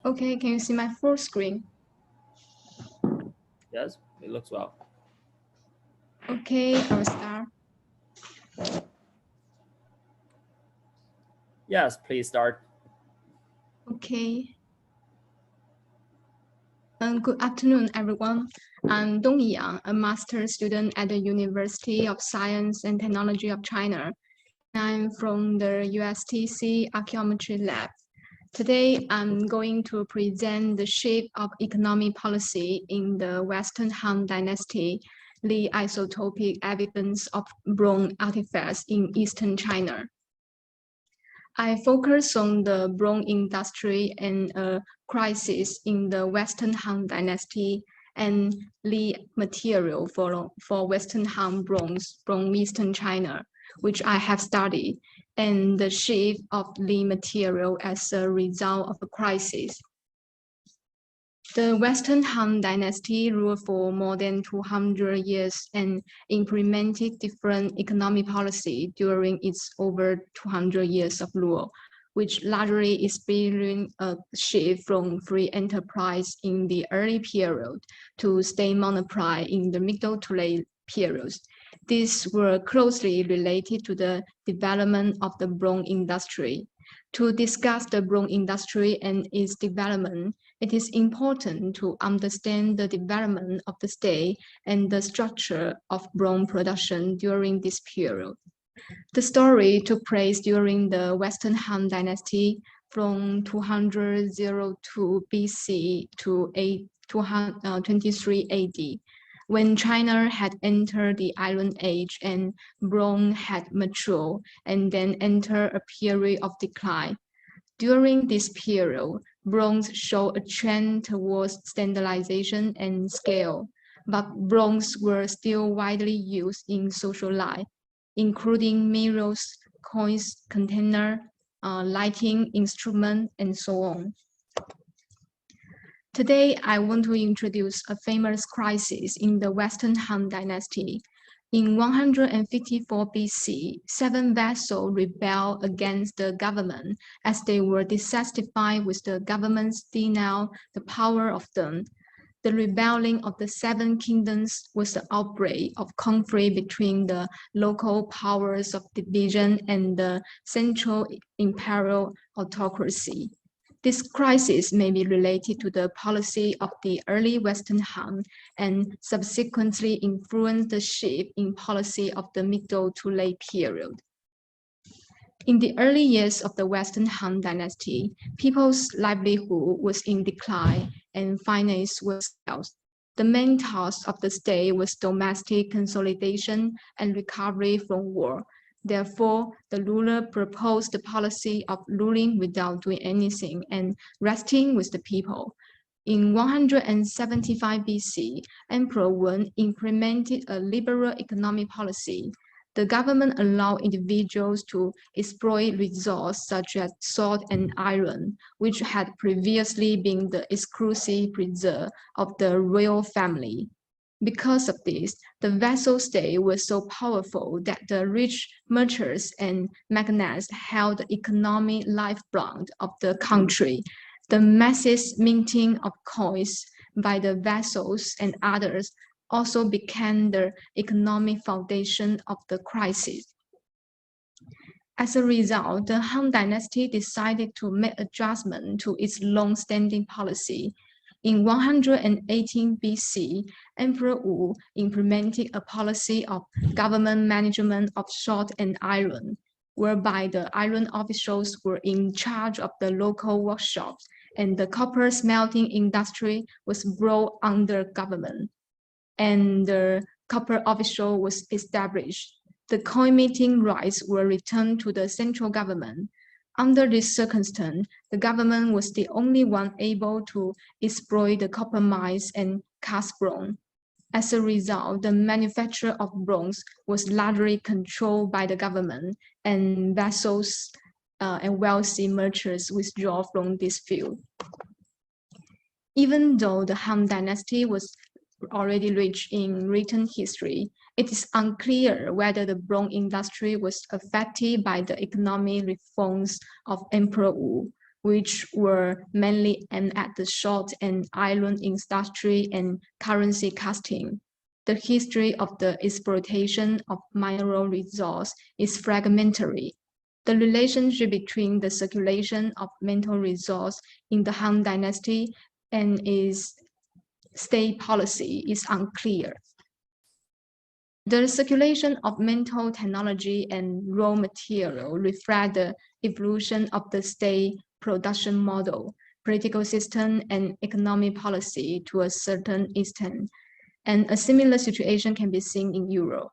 Okay, can you see my full screen? Yes, it looks well. Okay, I'll start. Yes, please start. Okay. Good afternoon, everyone. I'm Dongyi Yang, a master's student at the University of Science and Technology of China. I'm from the USTC Archaeometry Lab. Today, I'm going to present the shape of economic policy in the Western Han Dynasty, the isotopic evidence of bronze artifacts in Eastern China. I focus on the bronze industry and a crisis in the Western Han Dynasty and the material for Western Han bronze from Eastern China, which I have studied, and the shape of the material as a result of a crisis. The Western Han Dynasty ruled for more than 200 years and implemented different economic policy during its over 200 years of rule, which largely experienced a shift from free enterprise in the early period to state monopoly in the middle to late periods. These were closely related to the development of the bronze industry. To discuss the bronze industry and its development, it is important to understand the development of the state and the structure of bronze production during this period. The story took place during the Western Han Dynasty from 202 BC to 23 AD, when China had entered the Iron Age and bronze had matured and then entered a period of decline. During this period, bronze showed a trend towards standardization and scale, but bronze were still widely used in social life, including mirrors, coins, container, lighting, instrument, and so on. Today, I want to introduce a famous crisis in the Western Han Dynasty. In 154 BC, 7 vassals rebelled against the government as they were dissatisfied with the government's denial the power of them. The rebellion of the 7 kingdoms was the outbreak of conflict between the local powers of division and the central imperial autocracy. This crisis may be related to the policy of the early Western Han and subsequently influenced the shift in policy of the middle to late period. In the early years of the Western Han Dynasty, people's livelihood was in decline and finance was scarce. The main task of the state was domestic consolidation and recovery from war. Therefore, the ruler proposed the policy of ruling without doing anything and resting with the people. In 175 BC, Emperor Wen implemented a liberal economic policy. The government allowed individuals to exploit resources such as salt and iron, which had previously been the exclusive reserve of the royal family. Because of this, the vassal state was so powerful that the rich merchants and magnates held the economic lifeblood of the country. The massive minting of coins by the vassals and others also became the economic foundation of the crisis. As a result, the Han Dynasty decided to make adjustment to its long-standing policy. In 118 BC, Emperor Wu implemented a policy of government management of salt and iron, whereby the iron officials were in charge of the local workshops and the copper smelting industry was brought under government, and the copper official was established. The coin-making rights were returned to the central government. Under this circumstance, the government was the only one able to exploit the copper mines and cast bronze. As a result, the manufacture of bronze was largely controlled by the government, and vassals and wealthy merchants withdraw from this field. Even though the Han Dynasty was already rich in written history, it is unclear whether the bronze industry was affected by the economic reforms of Emperor Wu, which were mainly aimed at the salt and iron industry and currency casting. The history of the exploitation of mineral resource is fragmentary. The relationship between the circulation of metal resource in the Han Dynasty and its state policy is unclear. The circulation of metal technology and raw material reflect the evolution of the state production model, political system, and economic policy to a certain extent. And a similar situation can be seen in Europe.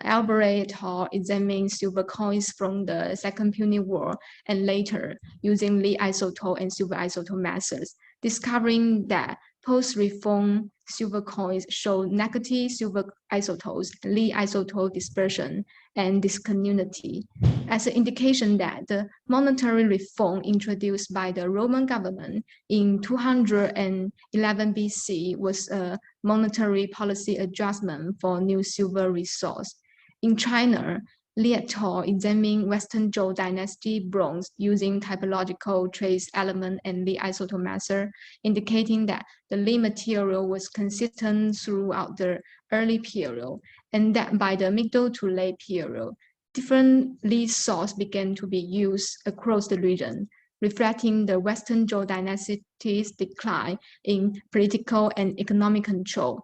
Albert Hall examined silver coins from the Second Punic War and later using lead isotope and silver isotope methods, discovering that post-reform silver coins show negative silver isotopes, lead isotope dispersion, and discontinuity, as an indication that the monetary reform introduced by the Roman government in 211 BC was a monetary policy adjustment for new silver resource. In China, Li et al. Examined Western Zhou Dynasty bronze using typological trace element and Li isotope method, indicating that the Li material was consistent throughout the early period, and that by the middle to late period, different Li sources began to be used across the region, reflecting the Western Zhou Dynasty's decline in political and economic control.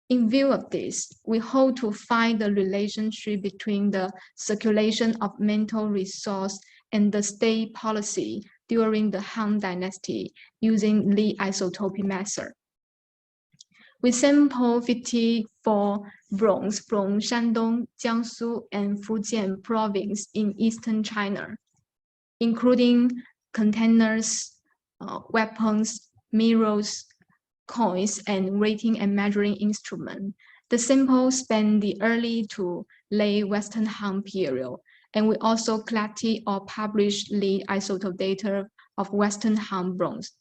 In view of this, we hope to find the relationship between the circulation of metal resource and the state policy during the Han Dynasty using Li isotope method. We sampled 54 bronze from Shandong, Jiangsu, and Fujian province in eastern China, including containers, weapons, mirrors, coins, and weighing and measuring instruments. The samples span the early to late Western Han period, and we also collected or published lead isotope data of Western Han bronze.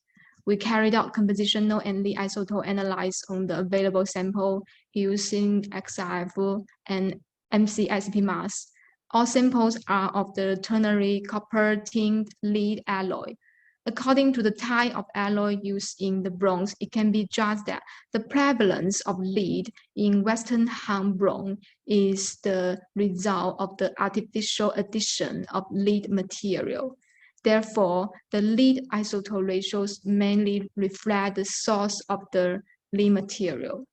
We carried out compositional and lead isotope analysis on the available sample using XIF and MCSP mass. All samples are of the ternary copper tin lead alloy. According to the type of alloy used in the bronze, it can be judged that the prevalence of lead in Western Han bronze is the result of the artificial addition of lead material. Therefore, the lead isotope ratios mainly reflect the source of the lead material.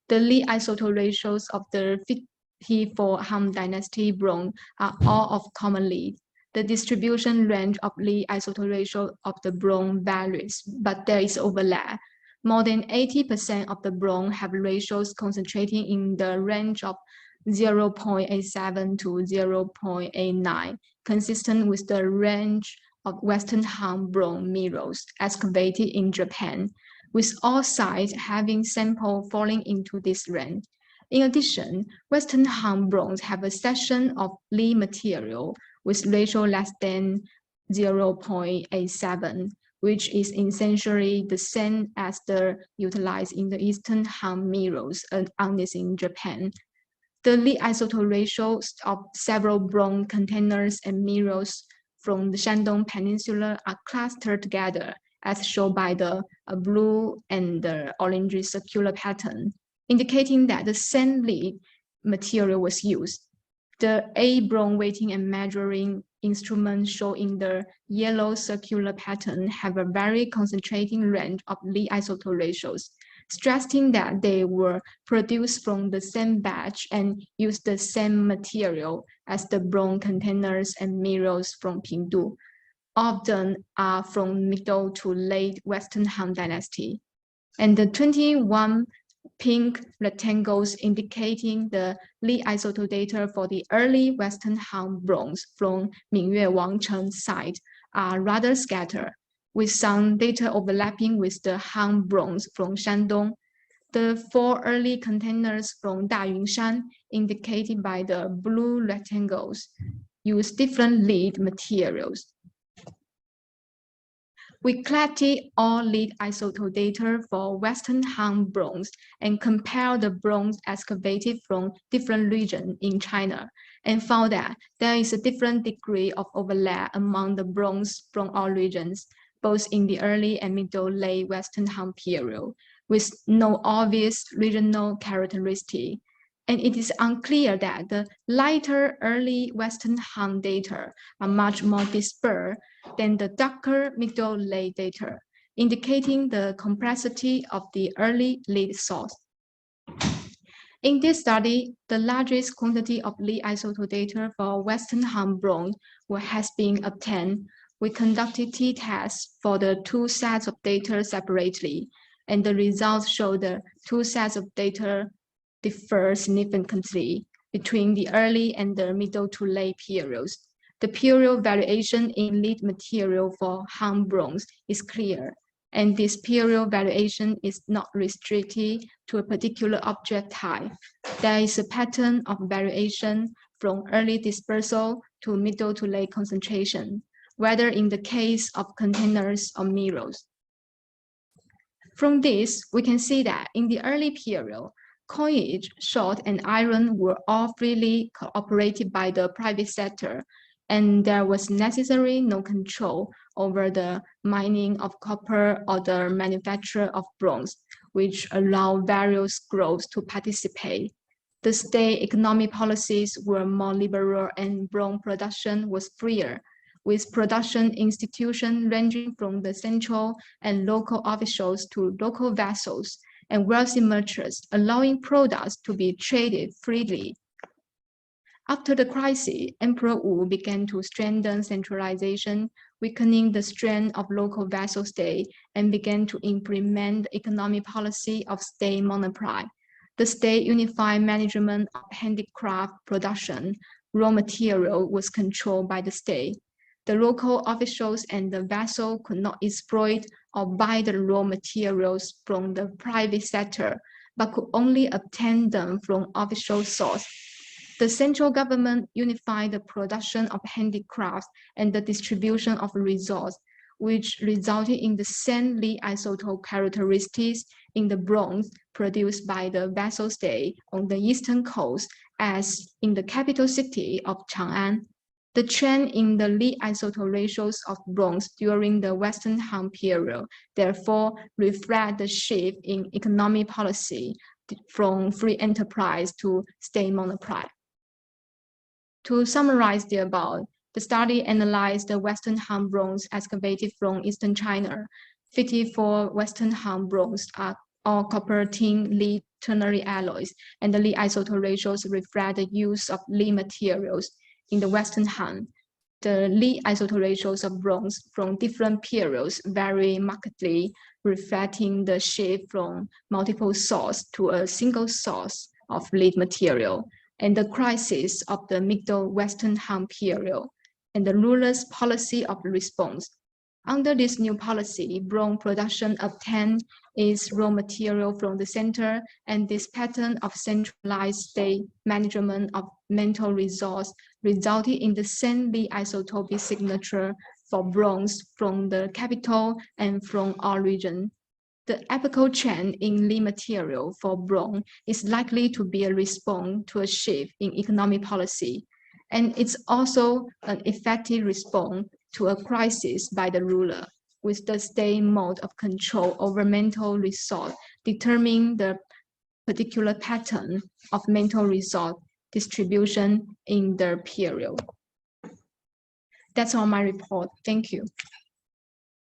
The lead isotope ratios of the 54 Han Dynasty bronze are all of common lead. The distribution range of lead isotope ratio of the bronze varies, but there is overlap. More than 80% of the bronze have ratios concentrating in the range of 0.87 to 0.89, consistent with the range of Western Han bronze mirrors excavated in Japan, with all sites having samples falling into this range. In addition, Western Han bronze have a section of lead material with ratio less than 0.87, which is essentially the same as the utilized in the Eastern Han mirrors on this in Japan. The lead isotope ratios of several bronze containers and mirrors from the Shandong Peninsula are clustered together, as shown by the blue and the orange circular pattern, indicating that the same lead material was used. The A bronze weighting and measuring instruments shown in the yellow circular pattern have a very concentrating range of lead isotope ratios, stressing that they were produced from the same batch and used the same material as the bronze containers and mirrors from Pingdu. All of them are from middle to late Western Han Dynasty. And the 21 pink rectangles indicating the lead isotope data for the early Western Han bronze from Mingyue Wangcheng site are rather scattered, with some data overlapping with the Han bronze from Shandong. The 4 early containers from Dayunshan, indicated by the blue rectangles, use different lead materials. We collected all lead isotope data for Western Han bronze and compared the bronze excavated from different regions in China and found that there is a different degree of overlap among the bronze from all regions, both in the early and middle late Western Han period, with no obvious regional characteristic. And it is unclear that the lighter early Western Han data are much more dispersed than the darker middle late data, indicating the complexity of the early lead source. In this study, the largest quantity of lead isotope data for Western Han bronze has been obtained. We conducted t-tests for the two sets of data separately, and the results show the two sets of data differ significantly between the early and the middle to late periods. The period variation in lead material for Han bronze is clear, and this period variation is not restricted to a particular object type. There is a pattern of variation from early dispersal to middle to late concentration, whether in the case of containers or mirrors. From this, we can see that in the early period, coinage, salt, and iron were all freely operated by the private sector, and there was necessarily no control over the mining of copper or the manufacture of bronze, which allowed various groups to participate. The state economic policies were more liberal and bronze production was freer, with production institutions ranging from the central and local officials to local vessels and wealthy merchants, allowing products to be traded freely. After the crisis, Emperor Wu began to strengthen centralization, weakening the strength of local vassal state, and began to implement the economic policy of state monopoly. The state unified management of handicraft production. Raw material was controlled by the state. The local officials and the vassal could not exploit or buy the raw materials from the private sector, but could only obtain them from official sources. The central government unified the production of handicrafts and the distribution of resources, which resulted in the same lead isotope characteristics in the bronze produced by the vassal state on the eastern coast as in the capital city of Chang'an. The trend in the lead isotope ratios of bronze during the Western Han period therefore reflect the shift in economic policy from free enterprise to state monopoly. To summarize the above, the study analyzed the Western Han bronze excavated from Eastern China. 54 Western Han bronze are all copper, tin, lead, ternary alloys, and the lead isotope ratios reflect the use of lead materials in the Western Han. The lead isotope ratios of bronze from different periods vary markedly, reflecting the shift from multiple sources to a single source of lead material, and the crisis of the Middle Western Han period, and the ruler's policy of response. Under this new policy, bronze production obtained its raw material from the center, and this pattern of centralized state management of mental resource resulted in the same lead isotopic signature for bronze from the capital and from all regions. The epochal trend in lead material for bronze is likely to be a response to a shift in economic policy, and it's also an effective response to a crisis by the ruler, with the state mode of control over mental resource determining the particular pattern of mental resource distribution in the period. That's all my report. Thank you.